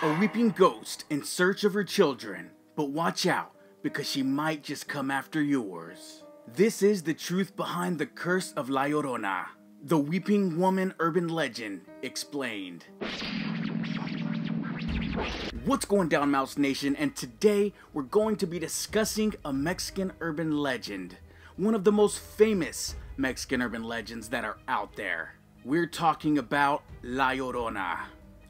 A weeping ghost in search of her children, but watch out, because she might just come after yours. This is the truth behind the Curse of La Llorona, the Weeping Woman Urban Legend Explained. What's going down, Mouse Nation? And today we're going to be discussing a Mexican urban legend, one of the most famous Mexican urban legends that are out there. We're talking about La Llorona.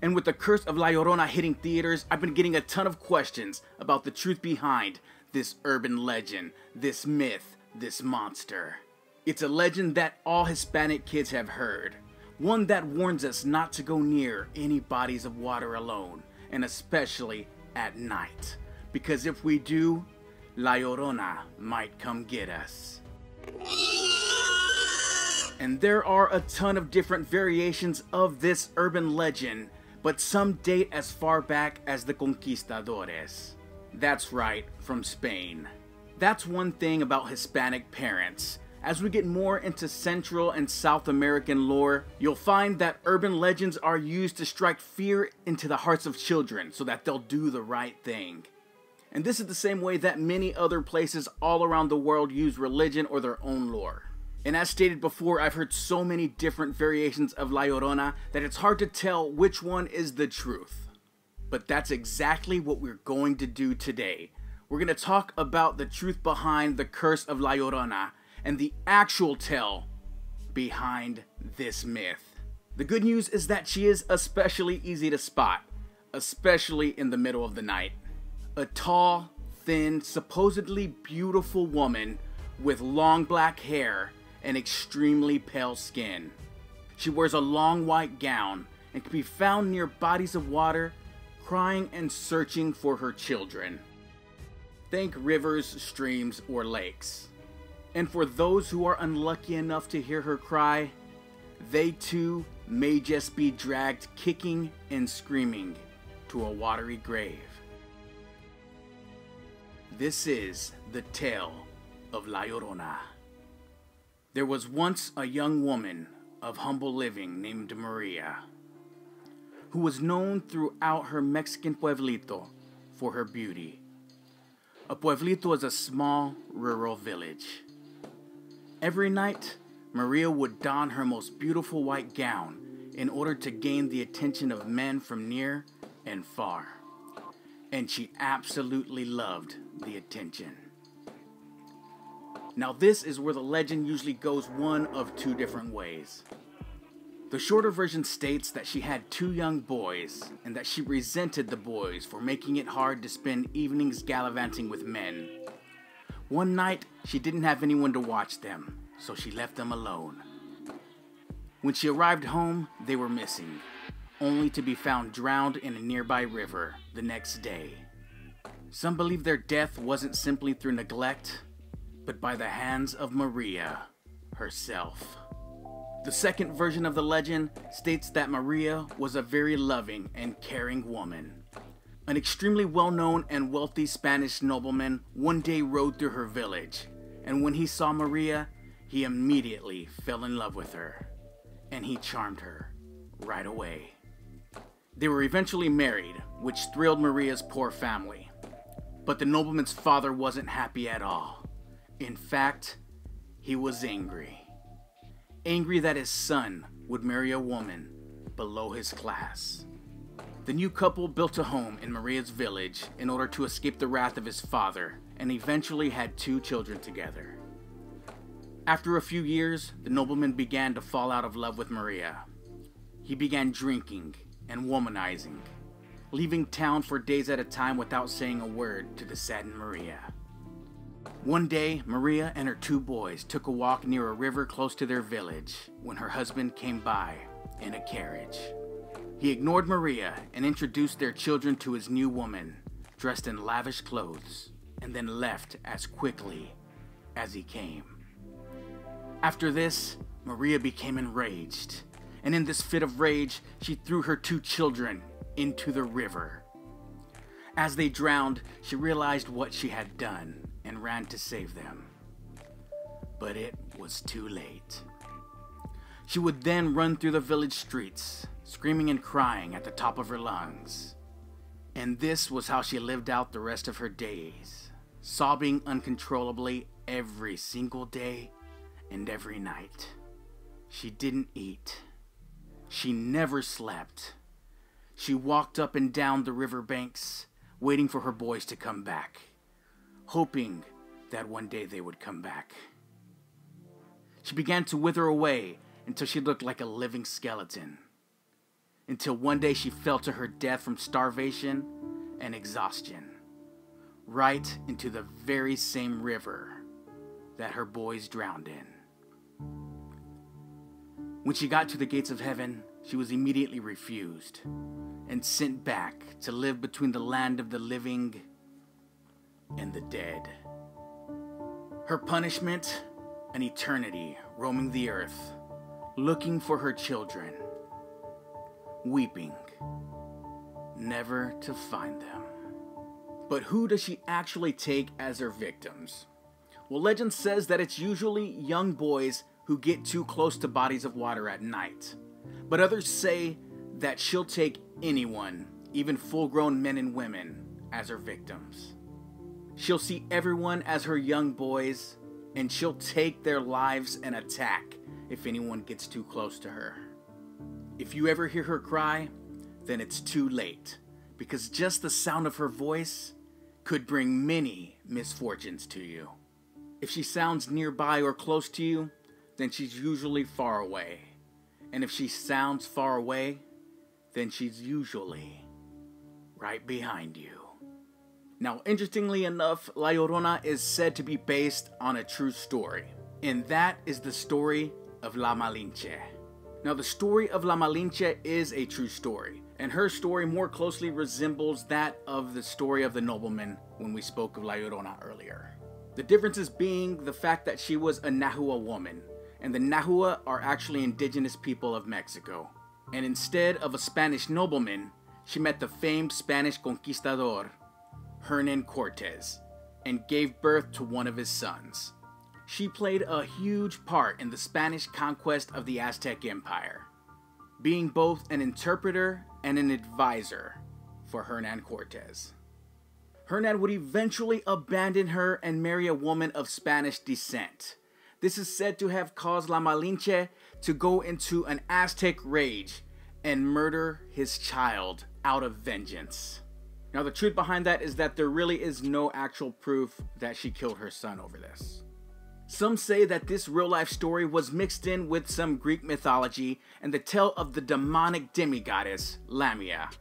And with the Curse of La Llorona hitting theaters, I've been getting a ton of questions about the truth behind this urban legend, this myth, this monster. It's a legend that all Hispanic kids have heard. One that warns us not to go near any bodies of water alone, and especially at night. Because if we do, La Llorona might come get us. And there are a ton of different variations of this urban legend, but some date as far back as the conquistadores. That's right, from Spain. That's one thing about Hispanic parents. As we get more into Central and South American lore, you'll find that urban legends are used to strike fear into the hearts of children so that they'll do the right thing. And this is the same way that many other places all around the world use religion or their own lore. And as stated before, I've heard so many different variations of La Llorona that it's hard to tell which one is the truth. But that's exactly what we're going to do today. We're going to talk about the truth behind the Curse of La Llorona and the actual tale behind this myth. The good news is that she is especially easy to spot, especially in the middle of the night. A tall, thin, supposedly beautiful woman with long black hair and extremely pale skin. She wears a long white gown and can be found near bodies of water, crying and searching for her children. Think rivers, streams, or lakes. And for those who are unlucky enough to hear her cry, they too may just be dragged kicking and screaming to a watery grave. This is the tale of La Llorona. There was once a young woman of humble living named Maria, who was known throughout her Mexican pueblito for her beauty. A pueblito is a small rural village. Every night, Maria would don her most beautiful white gown in order to gain the attention of men from near and far. And she absolutely loved the attention. Now this is where the legend usually goes one of two different ways. The shorter version states that she had two young boys and that she resented the boys for making it hard to spend evenings gallivanting with men. One night, she didn't have anyone to watch them, so she left them alone. When she arrived home, they were missing, only to be found drowned in a nearby river the next day. Some believe their death wasn't simply through neglect, but by the hands of Maria herself. The second version of the legend states that Maria was a very loving and caring woman. An extremely well-known and wealthy Spanish nobleman one day rode through her village, and when he saw Maria, he immediately fell in love with her, and he charmed her right away. They were eventually married, which thrilled Maria's poor family. But the nobleman's father wasn't happy at all. In fact, he was angry. Angry that his son would marry a woman below his class. The new couple built a home in Maria's village in order to escape the wrath of his father, and eventually had two children together. After a few years, the nobleman began to fall out of love with Maria. He began drinking and womanizing, leaving town for days at a time without saying a word to the saddened Maria. One day, Maria and her two boys took a walk near a river close to their village when her husband came by in a carriage. He ignored Maria and introduced their children to his new woman, dressed in lavish clothes, and then left as quickly as he came. After this, Maria became enraged, and in this fit of rage, she threw her two children into the river. As they drowned, she realized what she had done and ran to save them. But it was too late. She would then run through the village streets, screaming and crying at the top of her lungs. And this was how she lived out the rest of her days, sobbing uncontrollably every single day and every night. She didn't eat. She never slept. She walked up and down the riverbanks, waiting for her boys to come back, hoping that one day they would come back. She began to wither away until she looked like a living skeleton, until one day she fell to her death from starvation and exhaustion, right into the very same river that her boys drowned in. When she got to the gates of heaven, she was immediately refused and sent back to live between the land of the living and the dead. Her punishment, an eternity roaming the earth, looking for her children, weeping, never to find them. But who does she actually take as her victims? Well, legend says that it's usually young boys who get too close to bodies of water at night. But others say that she'll take anyone, even full-grown men and women, as her victims. She'll see everyone as her young boys, and she'll take their lives and attack if anyone gets too close to her. If you ever hear her cry, then it's too late, because just the sound of her voice could bring many misfortunes to you. If she sounds nearby or close to you, then she's usually far away. And if she sounds far away, then she's usually right behind you. Now, interestingly enough, La Llorona is said to be based on a true story, and that is the story of La Malinche. Now, the story of La Malinche is a true story, and her story more closely resembles that of the story of the nobleman when we spoke of La Llorona earlier. The differences being the fact that she was a Nahua woman, and the Nahua are actually indigenous people of Mexico. And instead of a Spanish nobleman, she met the famed Spanish conquistador, Hernan Cortez, and gave birth to one of his sons. She played a huge part in the Spanish conquest of the Aztec Empire, being both an interpreter and an advisor for Hernan Cortez. Hernan would eventually abandon her and marry a woman of Spanish descent. This is said to have caused La Malinche to go into an Aztec rage and murder his child out of vengeance. Now, the truth behind that is that there really is no actual proof that she killed her son over this. Some say that this real-life story was mixed in with some Greek mythology and the tale of the demonic demigoddess Lamia.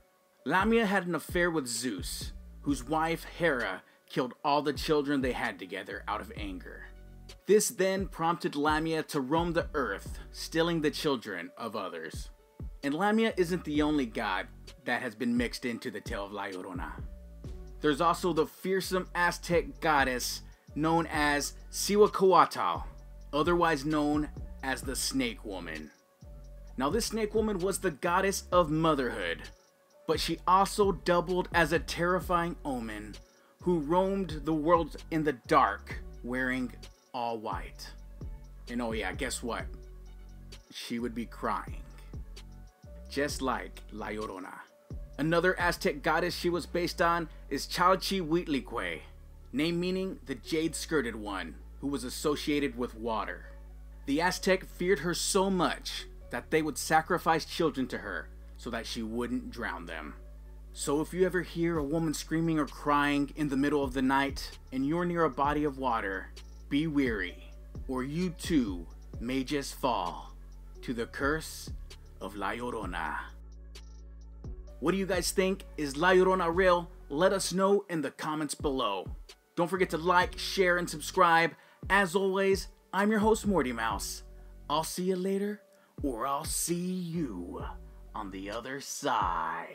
Lamia had an affair with Zeus, whose wife Hera killed all the children they had together out of anger. This then prompted Lamia to roam the earth, stealing the children of others. And Lamia isn't the only god that has been mixed into the tale of La Llorona. There's also the fearsome Aztec goddess known as Cihuacoatl, otherwise known as the Snake Woman. Now, this Snake Woman was the goddess of motherhood, but she also doubled as a terrifying omen who roamed the world in the dark, wearing all white. And oh yeah, guess what? She would be crying, just like La Llorona. Another Aztec goddess she was based on is Chalchihuitlicue, name meaning the jade-skirted one, who was associated with water. The Aztec feared her so much that they would sacrifice children to her so that she wouldn't drown them. So if you ever hear a woman screaming or crying in the middle of the night and you're near a body of water, be wary, or you too may just fall to the curse of La Llorona. What do you guys think? Is La Llorona real? Let us know in the comments below. Don't forget to like, share, and subscribe. As always, I'm your host, Morty Mouse. I'll see you later, or I'll see you on the other side.